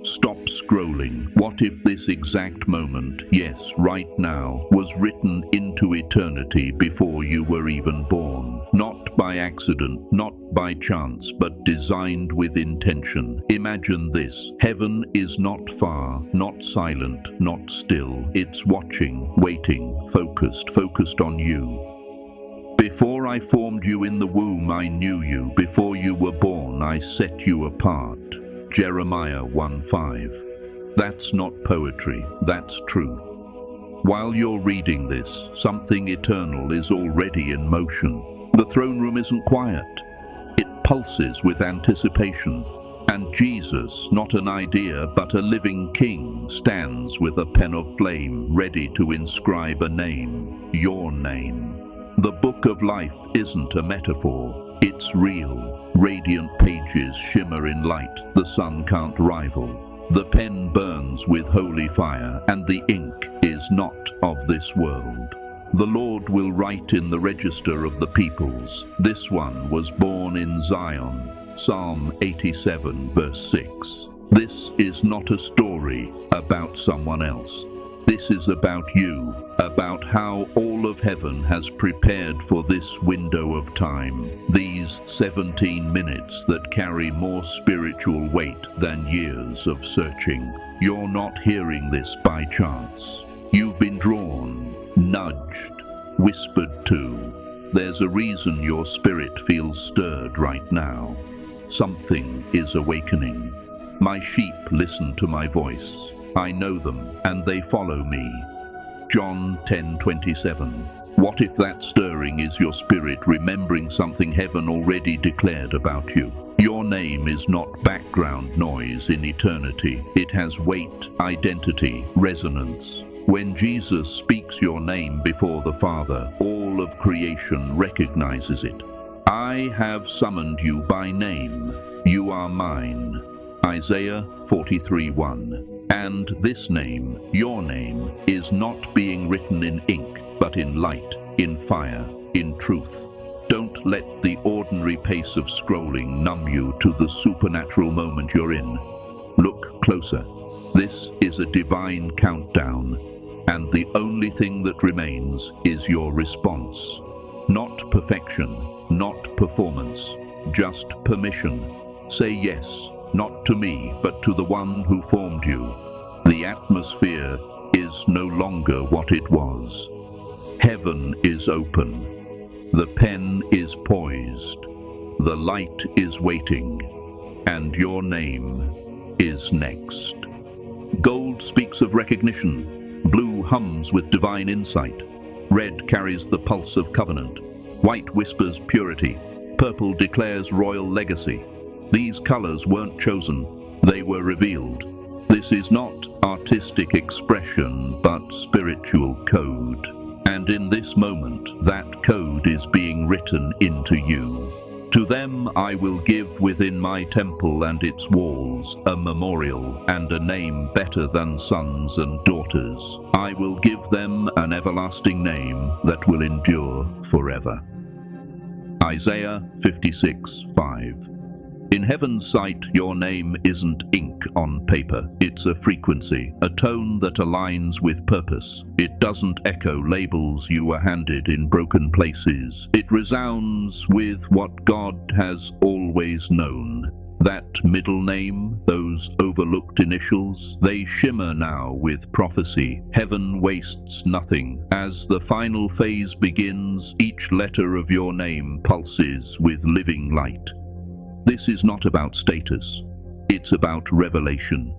Stop scrolling. What if this exact moment, yes, right now, was written into eternity before you were even born? Not by accident, not by chance, but designed with intention. Imagine this. Heaven is not far, not silent, not still. It's watching, waiting, focused on you. Before I formed you in the womb, I knew you. Before you were born, I set you apart. Jeremiah 1:5. That's not poetry, that's truth. While you're reading this, something eternal is already in motion. The throne room isn't quiet. It pulses with anticipation. And Jesus, not an idea, but a living king, stands with a pen of flame, ready to inscribe a name, your name. The book of life isn't a metaphor, it's real. Radiant pages shimmer in light the sun can't rival. The pen burns with holy fire, and the ink is not of this world. The Lord will write in the register of the peoples, this one was born in Zion. Psalm 87 verse 6. This is not a story about someone else. This is about you, about how all of heaven has prepared for this window of time, these 17 minutes that carry more spiritual weight than years of searching. You're not hearing this by chance. You've been drawn, nudged, whispered to. There's a reason your spirit feels stirred right now. Something is awakening. My sheep listen to my voice. I know them, and they follow me. John 10:27. What if that stirring is your spirit remembering something heaven already declared about you? Your name is not background noise in eternity. It has weight, identity, resonance. When Jesus speaks your name before the Father, all of creation recognizes it. I have summoned you by name. You are mine. Isaiah 43:1. And this name, your name, is not being written in ink, but in light, in fire, in truth. Don't let the ordinary pace of scrolling numb you to the supernatural moment you're in. Look closer. This is a divine countdown, and the only thing that remains is your response. Not perfection, not performance, just permission. Say yes, not to me, but to the one who formed you. The atmosphere is no longer what it was. Heaven is open. The pen is poised. The light is waiting. And your name is next. Gold speaks of recognition. Blue hums with divine insight. Red carries the pulse of covenant. White whispers purity. Purple declares royal legacy. These colors weren't chosen, they were revealed. This is not artistic expression, but spiritual code. And in this moment, that code is being written into you. To them I will give within my temple and its walls a memorial and a name better than sons and daughters. I will give them an everlasting name that will endure forever. Isaiah 56:5. In heaven's sight, your name isn't ink on paper. It's a frequency, a tone that aligns with purpose. It doesn't echo labels you were handed in broken places. It resounds with what God has always known. That middle name, those overlooked initials, they shimmer now with prophecy. Heaven wastes nothing. As the final phase begins, each letter of your name pulses with living light. This is not about status, it's about revelation.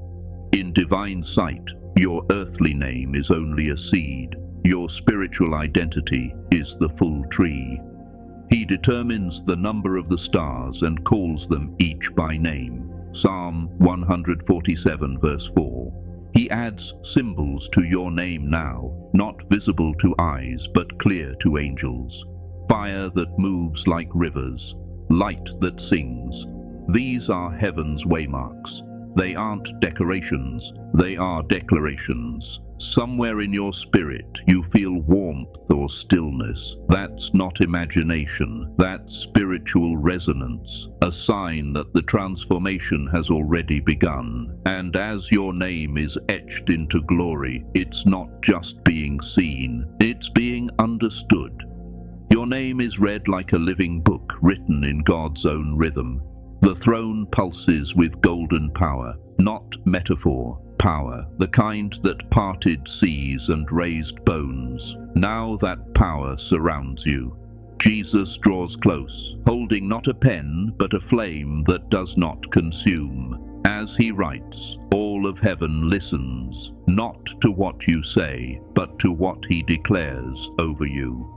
In divine sight, your earthly name is only a seed. Your spiritual identity is the full tree. He determines the number of the stars and calls them each by name. Psalm 147 verse 4. He adds symbols to your name now, not visible to eyes but clear to angels. Fire that moves like rivers. Light that sings. These are heaven's waymarks. They aren't decorations, they are declarations. Somewhere in your spirit you feel warmth or stillness. That's not imagination, that's spiritual resonance, a sign that the transformation has already begun. And as your name is etched into glory, it's not just being seen, it's being understood. Your name is read like a living book written in God's own rhythm. The throne pulses with golden power, not metaphor, power, the kind that parted seas and raised bones. Now that power surrounds you. Jesus draws close, holding not a pen, but a flame that does not consume. As he writes, all of heaven listens, not to what you say, but to what he declares over you.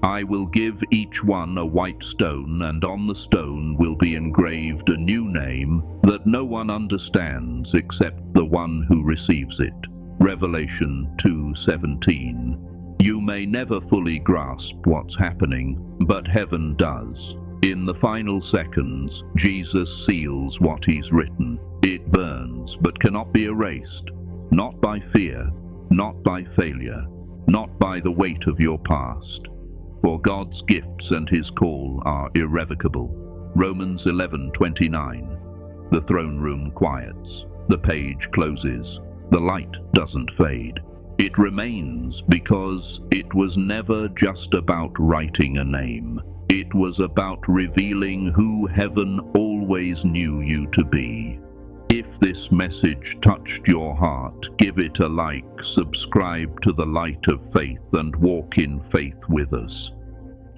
I will give each one a white stone, and on the stone will be engraved a new name that no one understands except the one who receives it. Revelation 2:17. You may never fully grasp what's happening, but heaven does. In the final seconds, Jesus seals what he's written. It burns, but cannot be erased. Not by fear, not by failure, not by the weight of your past. For God's gifts and his call are irrevocable. Romans 11:29. The throne room quiets. The page closes. The light doesn't fade. It remains because it was never just about writing a name. It was about revealing who heaven always knew you to be. If this message touched your heart, give it a like, subscribe to the Light of Faith, and walk in faith with us.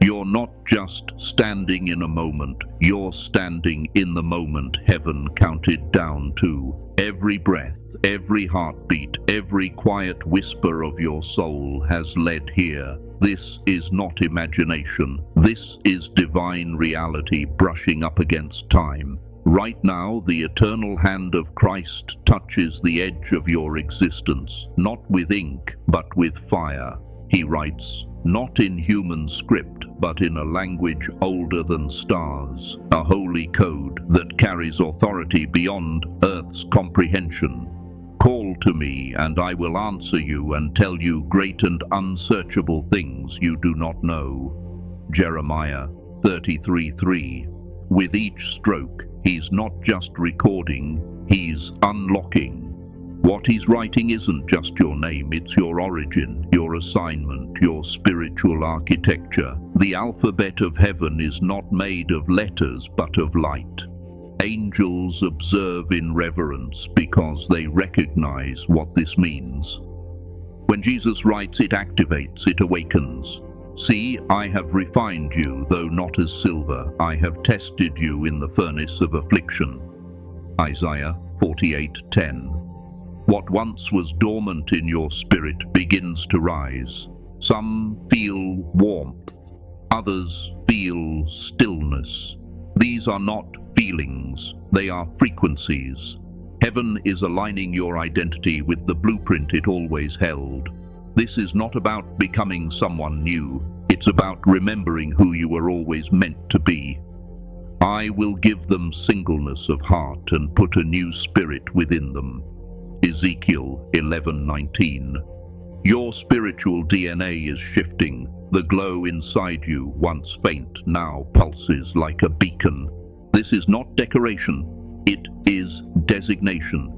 You're not just standing in a moment, you're standing in the moment heaven counted down to. Every breath, every heartbeat, every quiet whisper of your soul has led here. This is not imagination. This is divine reality brushing up against time. Right now, the eternal hand of Christ touches the edge of your existence, not with ink, but with fire. He writes, not in human script, but in a language older than stars, a holy code that carries authority beyond earth's comprehension. Call to me, and I will answer you and tell you great and unsearchable things you do not know. Jeremiah 33:3. With each stroke, he's not just recording, he's unlocking. What he's writing isn't just your name, it's your origin, your assignment, your spiritual architecture. The alphabet of heaven is not made of letters, but of light. Angels observe in reverence because they recognize what this means. When Jesus writes, it activates, it awakens. See, I have refined you, though not as silver. I have tested you in the furnace of affliction. Isaiah 48:10. What once was dormant in your spirit begins to rise. Some feel warmth, others feel stillness. These are not feelings, they are frequencies. Heaven is aligning your identity with the blueprint it always held. This is not about becoming someone new, it's about remembering who you were always meant to be. I will give them singleness of heart and put a new spirit within them. Ezekiel 11:19. Your spiritual DNA is shifting. The glow inside you, once faint, now pulses like a beacon. This is not decoration, it is designation.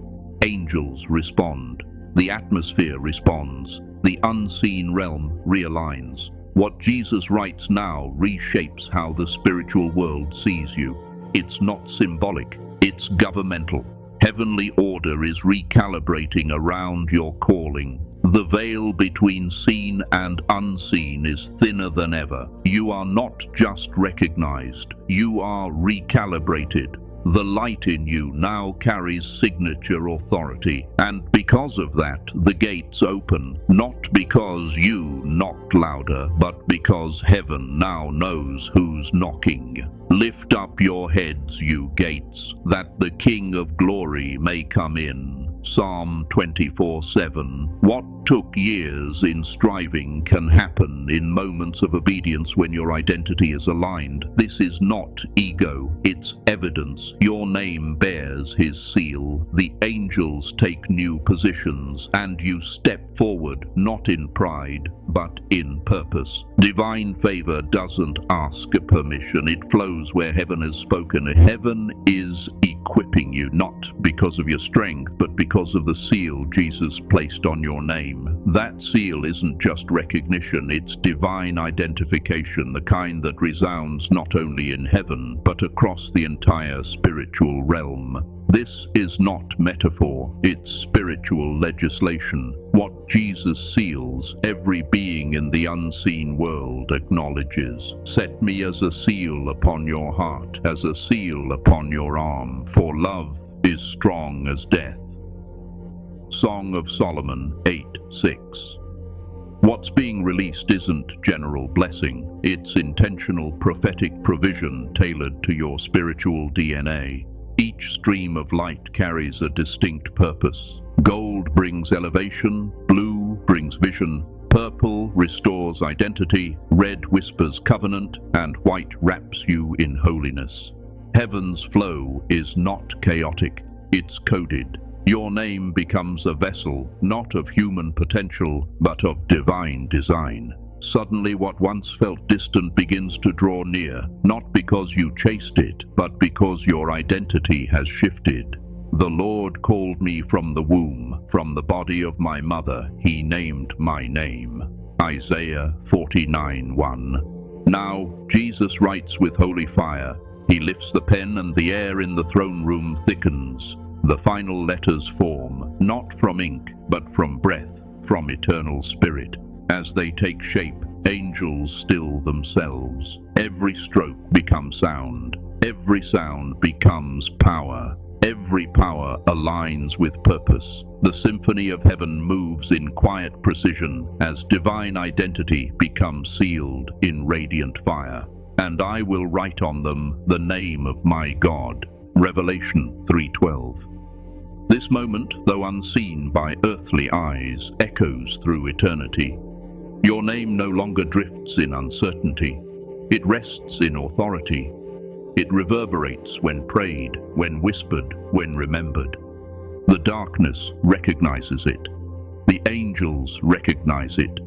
Angels respond. The atmosphere responds. The unseen realm realigns. What Jesus writes now reshapes how the spiritual world sees you. It's not symbolic, it's governmental. Heavenly order is recalibrating around your calling. The veil between seen and unseen is thinner than ever. You are not just recognized, you are recalibrated. The light in you now carries signature authority, and because of that, the gates open, not because you knocked louder, but because heaven now knows who's knocking. Lift up your heads, you gates, that the King of glory may come in. Psalm 24:7. What took years in striving can happen in moments of obedience when your identity is aligned. This is not ego, it's evidence. Your name bears his seal. The angels take new positions, and you step forward, not in pride, but in purpose. Divine favor doesn't ask a permission, it flows where heaven has spoken. Heaven is equipping you, not because of your strength, but because of the seal Jesus placed on your name. That seal isn't just recognition, it's divine identification, the kind that resounds not only in heaven, but across the entire spiritual realm. This is not metaphor, it's spiritual legislation. What Jesus seals, every being in the unseen world acknowledges. Set me as a seal upon your heart, as a seal upon your arm, for love is strong as death. Song of Solomon 8:6. What's being released isn't general blessing, it's intentional prophetic provision tailored to your spiritual DNA. Each stream of light carries a distinct purpose. Gold brings elevation, blue brings vision, purple restores identity, red whispers covenant, and white wraps you in holiness. Heaven's flow is not chaotic, it's coded. Your name becomes a vessel, not of human potential, but of divine design. Suddenly what once felt distant begins to draw near, not because you chased it, but because your identity has shifted. The Lord called me from the womb, from the body of my mother, he named my name. Isaiah 49:1. Now, Jesus writes with holy fire. He lifts the pen and the air in the throne room thickens. The final letters form, not from ink, but from breath, from eternal spirit. As they take shape, angels still themselves. Every stroke becomes sound. Every sound becomes power. Every power aligns with purpose. The symphony of heaven moves in quiet precision as divine identity becomes sealed in radiant fire. And I will write on them the name of my God. Revelation 3:12. This moment, though unseen by earthly eyes, echoes through eternity. Your name no longer drifts in uncertainty. It rests in authority. It reverberates when prayed, when whispered, when remembered. The darkness recognizes it. The angels recognize it.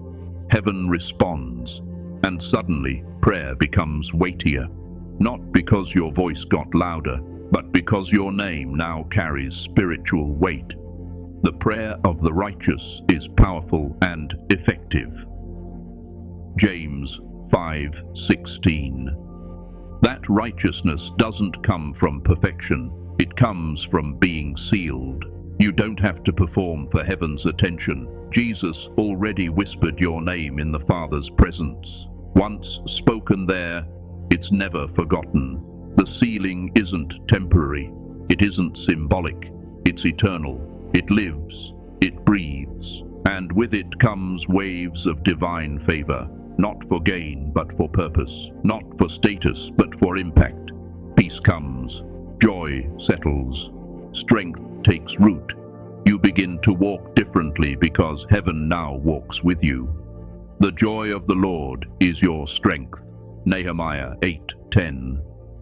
Heaven responds, and suddenly prayer becomes weightier, not because your voice got louder, but because your name now carries spiritual weight. The prayer of the righteous is powerful and effective. James 5:16. That righteousness doesn't come from perfection, it comes from being sealed. You don't have to perform for heaven's attention. Jesus already whispered your name in the Father's presence. Once spoken there, it's never forgotten. The sealing isn't temporary, it isn't symbolic, it's eternal. It lives, it breathes, and with it comes waves of divine favor, not for gain but for purpose, not for status but for impact. Peace comes, joy settles, strength takes root. You begin to walk differently because heaven now walks with you. The joy of the Lord is your strength. Nehemiah 8:10.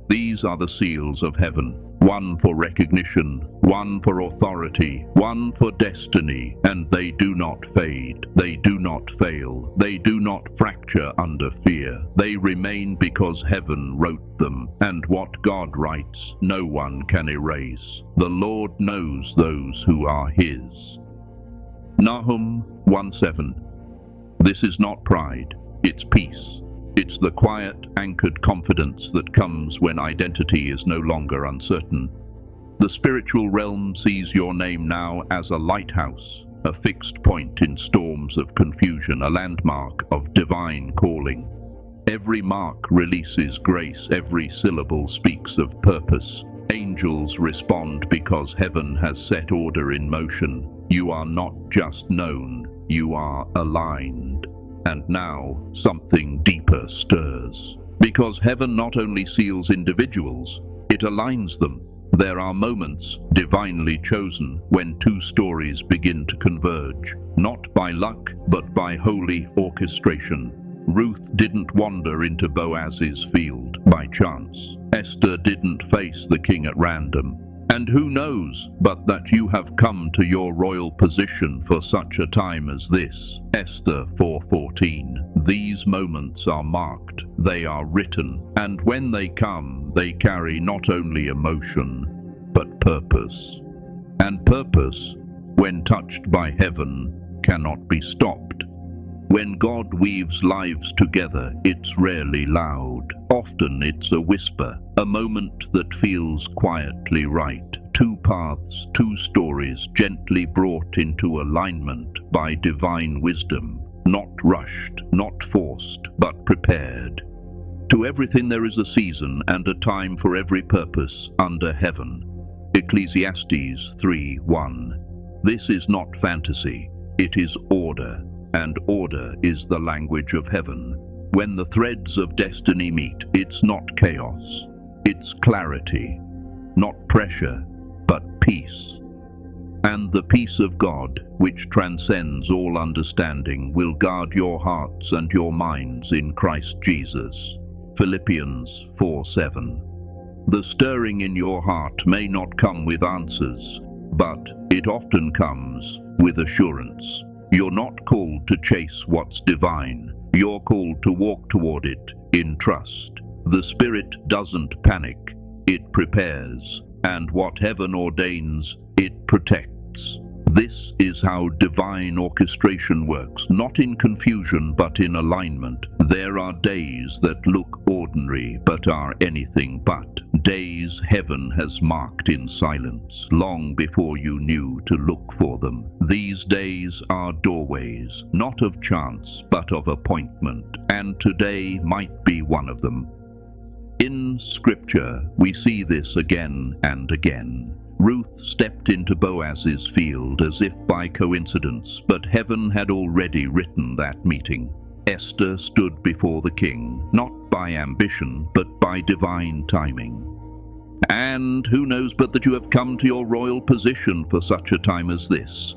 These are the seals of heaven, one for recognition, one for authority, one for destiny, and they do not fade, they do not fail, they do not fracture under fear. They remain because heaven wrote them, and what God writes, no one can erase. The Lord knows those who are his. Nahum 1:7. This is not pride, it's peace. It's the quiet, anchored confidence that comes when identity is no longer uncertain. The spiritual realm sees your name now as a lighthouse, a fixed point in storms of confusion, a landmark of divine calling. Every mark releases grace, every syllable speaks of purpose. Angels respond because heaven has set order in motion. You are not just known, you are aligned. And now, something deeper stirs. Because heaven not only seals individuals, it aligns them. There are moments, divinely chosen, when two stories begin to converge, not by luck, but by holy orchestration. Ruth didn't wander into Boaz's field by chance. Esther didn't face the king at random. And who knows but that you have come to your royal position for such a time as this. Esther 4:14. These moments are marked, they are written, and when they come, they carry not only emotion, but purpose. And purpose, when touched by heaven, cannot be stopped. When God weaves lives together, it's rarely loud. Often it's a whisper, a moment that feels quietly right. Two paths, two stories gently brought into alignment by divine wisdom. Not rushed, not forced, but prepared. To everything there is a season and a time for every purpose under heaven. Ecclesiastes 3:1. This is not fantasy, it is order. And order is the language of heaven. When the threads of destiny meet, it's not chaos, it's clarity. Not pressure, but peace. And the peace of God, which transcends all understanding, will guard your hearts and your minds in Christ Jesus. Philippians 4:7. The stirring in your heart may not come with answers, but it often comes with assurance. You're not called to chase what's divine. You're called to walk toward it in trust. The Spirit doesn't panic, it prepares, and what heaven ordains, it protects. This is how divine orchestration works, not in confusion but in alignment. There are days that look ordinary but are anything but. Days heaven has marked in silence, long before you knew to look for them. These days are doorways, not of chance but of appointment, and today might be one of them. In Scripture, we see this again and again. Ruth stepped into Boaz's field as if by coincidence, but heaven had already written that meeting. Esther stood before the king, not by ambition, but by divine timing. And who knows but that you have come to your royal position for such a time as this.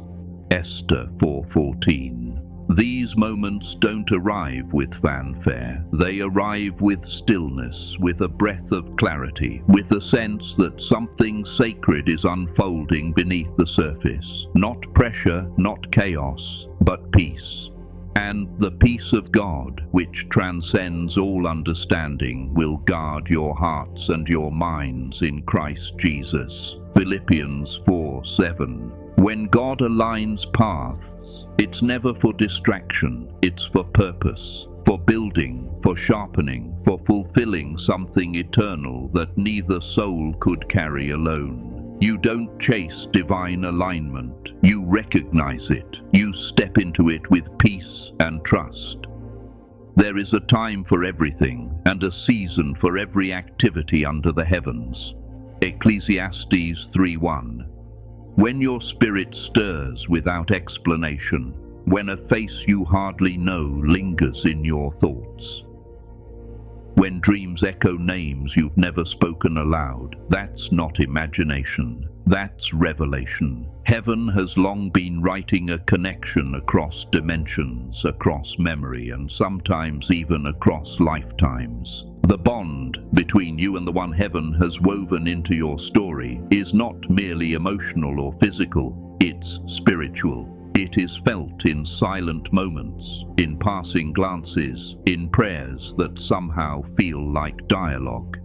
Esther 4:14. These moments don't arrive with fanfare. They arrive with stillness, with a breath of clarity, with a sense that something sacred is unfolding beneath the surface. Not pressure, not chaos, but peace. And the peace of God, which transcends all understanding, will guard your hearts and your minds in Christ Jesus. Philippians 4:7. When God aligns paths, it's never for distraction, it's for purpose, for building, for sharpening, for fulfilling something eternal that neither soul could carry alone. You don't chase divine alignment, you recognize it, you step into it with peace and trust. There is a time for everything, and a season for every activity under the heavens. Ecclesiastes 3:1. When your spirit stirs without explanation, when a face you hardly know lingers in your thoughts, when dreams echo names you've never spoken aloud, that's not imagination, that's revelation. Heaven has long been writing a connection across dimensions, across memory, and sometimes even across lifetimes. The bond between you and the one heaven has woven into your story is not merely emotional or physical, it's spiritual. It is felt in silent moments, in passing glances, in prayers that somehow feel like dialogue.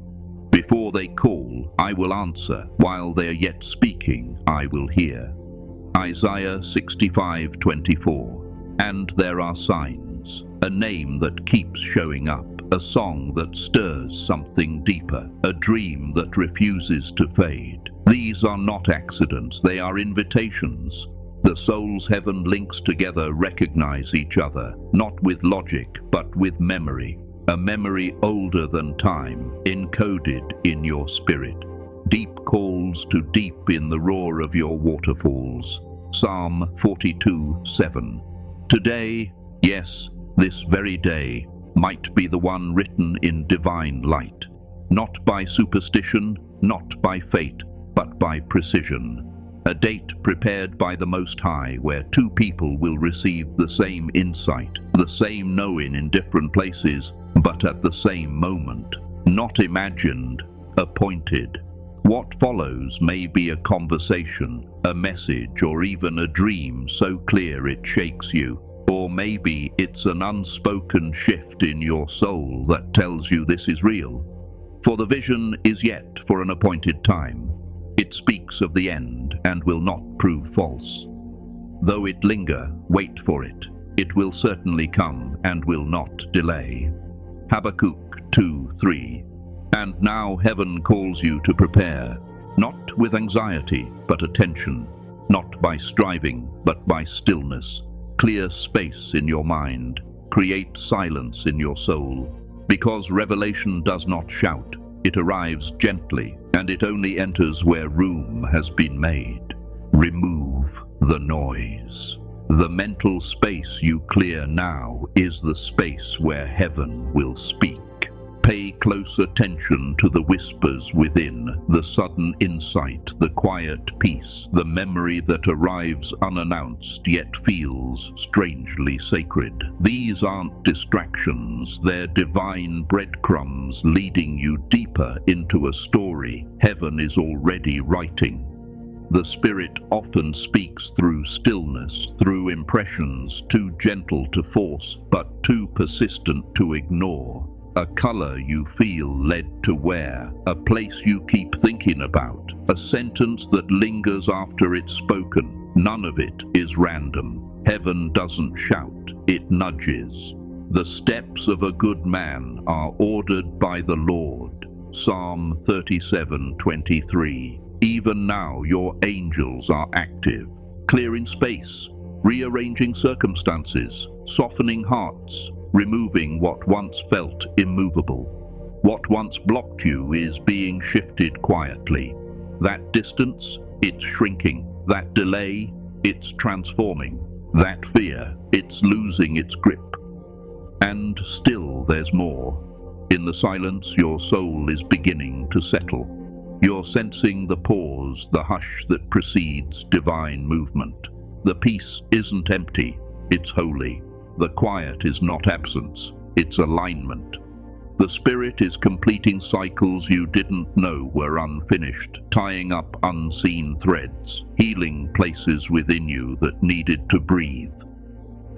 Before they call, I will answer. While they are yet speaking, I will hear. Isaiah 65:24. And there are signs, a name that keeps showing up, a song that stirs something deeper, a dream that refuses to fade. These are not accidents, they are invitations. The soul's heaven links together recognize each other, not with logic, but with memory. A memory older than time, encoded in your spirit. Deep calls to deep in the roar of your waterfalls. Psalm 42:7. Today, yes, this very day, might be the one written in divine light. Not by superstition, not by fate, but by precision. A date prepared by the Most High where two people will receive the same insight, the same knowing in different places, but at the same moment. Not imagined, appointed. What follows may be a conversation, a message, or even a dream so clear it shakes you. Or maybe it's an unspoken shift in your soul that tells you this is real. For the vision is yet for an appointed time. It speaks of the end and will not prove false. Though it linger, wait for it. It will certainly come and will not delay. Habakkuk 2:3. And now heaven calls you to prepare, not with anxiety, but attention, not by striving, but by stillness. Clear space in your mind. Create silence in your soul. Because revelation does not shout, it arrives gently, and it only enters where room has been made. Remove the noise. The mental space you clear now is the space where heaven will speak. Pay close attention to the whispers within, the sudden insight, the quiet peace, the memory that arrives unannounced yet feels strangely sacred. These aren't distractions, they're divine breadcrumbs leading you deeper into a story heaven is already writing. The Spirit often speaks through stillness, through impressions too gentle to force, but too persistent to ignore. A color you feel led to wear, a place you keep thinking about, a sentence that lingers after it's spoken. None of it is random. Heaven doesn't shout, it nudges. The steps of a good man are ordered by the Lord. Psalm 37:23. Even now your angels are active, clearing space, rearranging circumstances, softening hearts, removing what once felt immovable. What once blocked you is being shifted quietly. That distance, it's shrinking. That delay, it's transforming. That fear, it's losing its grip. And still there's more. In the silence, your soul is beginning to settle. You're sensing the pause, the hush that precedes divine movement. The peace isn't empty, it's holy. The quiet is not absence, it's alignment. The Spirit is completing cycles you didn't know were unfinished, tying up unseen threads, healing places within you that needed to breathe.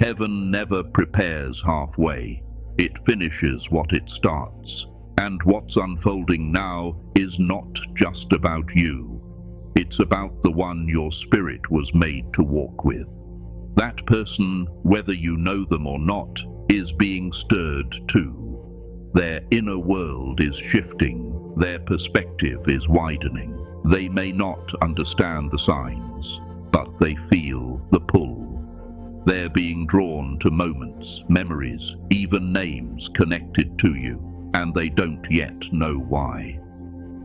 Heaven never prepares halfway, it finishes what it starts. And what's unfolding now is not just about you. It's about the one your spirit was made to walk with. That person, whether you know them or not, is being stirred too. Their inner world is shifting, their perspective is widening. They may not understand the signs, but they feel the pull. They're being drawn to moments, memories, even names connected to you, and they don't yet know why.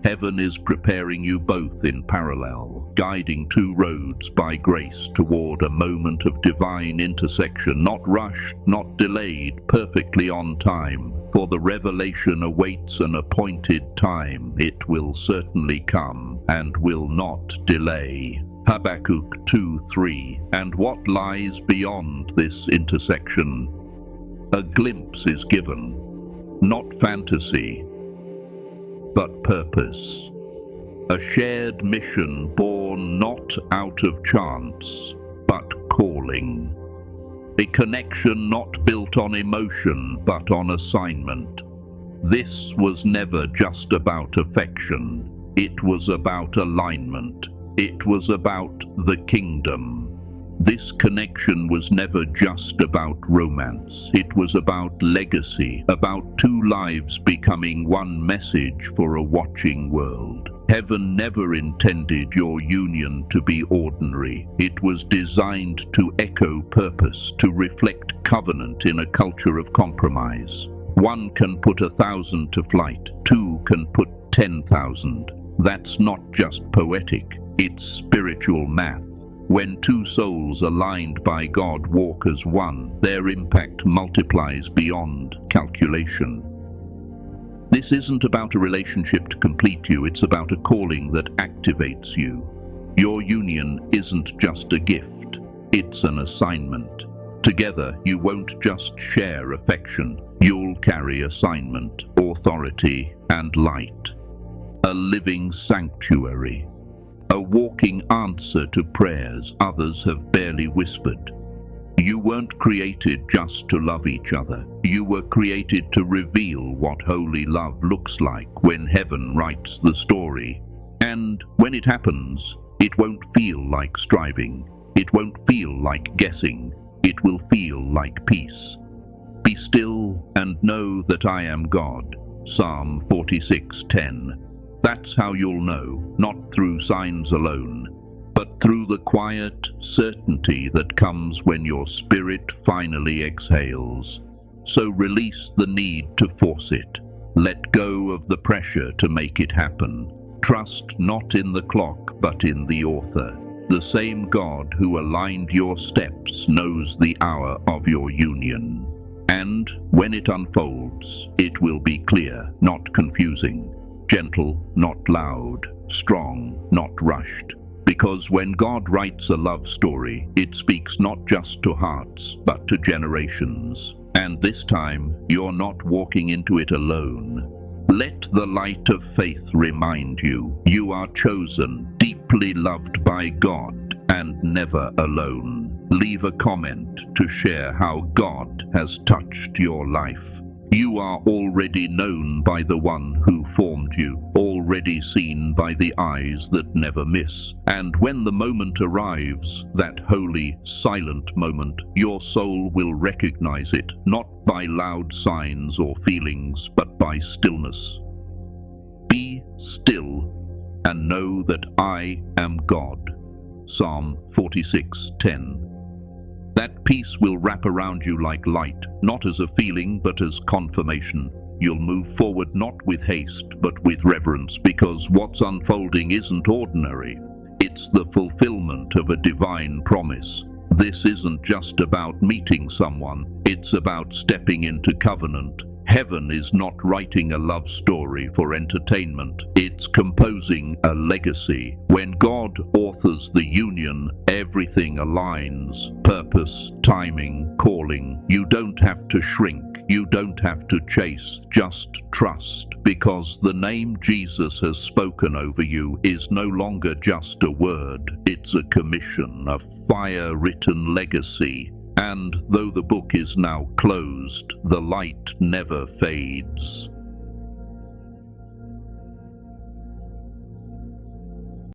Heaven is preparing you both in parallel, guiding two roads by grace toward a moment of divine intersection, not rushed, not delayed, perfectly on time. For the revelation awaits an appointed time. It will certainly come and will not delay. Habakkuk 2:3. And what lies beyond this intersection? A glimpse is given. Not fantasy, but purpose. A shared mission born not out of chance, but calling. A connection not built on emotion, but on assignment. This was never just about affection. It was about alignment. It was about the kingdom. This connection was never just about romance. It was about legacy, about two lives becoming one message for a watching world. Heaven never intended your union to be ordinary. It was designed to echo purpose, to reflect covenant in a culture of compromise. One can put 1,000 to flight, two can put 10,000. That's not just poetic, it's spiritual math. When two souls aligned by God walk as one, their impact multiplies beyond calculation. This isn't about a relationship to complete you, it's about a calling that activates you. Your union isn't just a gift, it's an assignment. Together, you won't just share affection, you'll carry assignment, authority, and light. A living sanctuary. A walking answer to prayers others have barely whispered. You weren't created just to love each other. You were created to reveal what holy love looks like when heaven writes the story. And when it happens, it won't feel like striving. It won't feel like guessing. It will feel like peace. Be still and know that I am God. Psalm 46:10. That's how you'll know, not through signs alone, but through the quiet certainty that comes when your spirit finally exhales. So release the need to force it. Let go of the pressure to make it happen. Trust not in the clock, but in the author. The same God who aligned your steps knows the hour of your union. And when it unfolds, it will be clear, not confusing. Gentle, not loud. Strong, not rushed. Because when God writes a love story, it speaks not just to hearts, but to generations. And this time, you're not walking into it alone. Let the light of faith remind you, you are chosen, deeply loved by God, and never alone. Leave a comment to share how God has touched your life. You are already known by the one who formed you, already seen by the eyes that never miss. And when the moment arrives, that holy, silent moment, your soul will recognize it, not by loud signs or feelings, but by stillness. Be still and know that I am God. Psalm 46:10. That peace will wrap around you like light, not as a feeling, but as confirmation. You'll move forward not with haste, but with reverence, because what's unfolding isn't ordinary. It's the fulfillment of a divine promise. This isn't just about meeting someone, it's about stepping into covenant. Heaven is not writing a love story for entertainment, it's composing a legacy. When God authors the union, everything aligns. Purpose, timing, calling. You don't have to shrink, you don't have to chase, just trust. Because the name Jesus has spoken over you is no longer just a word, it's a commission, a fire-written legacy. And though the book is now closed, the light never fades.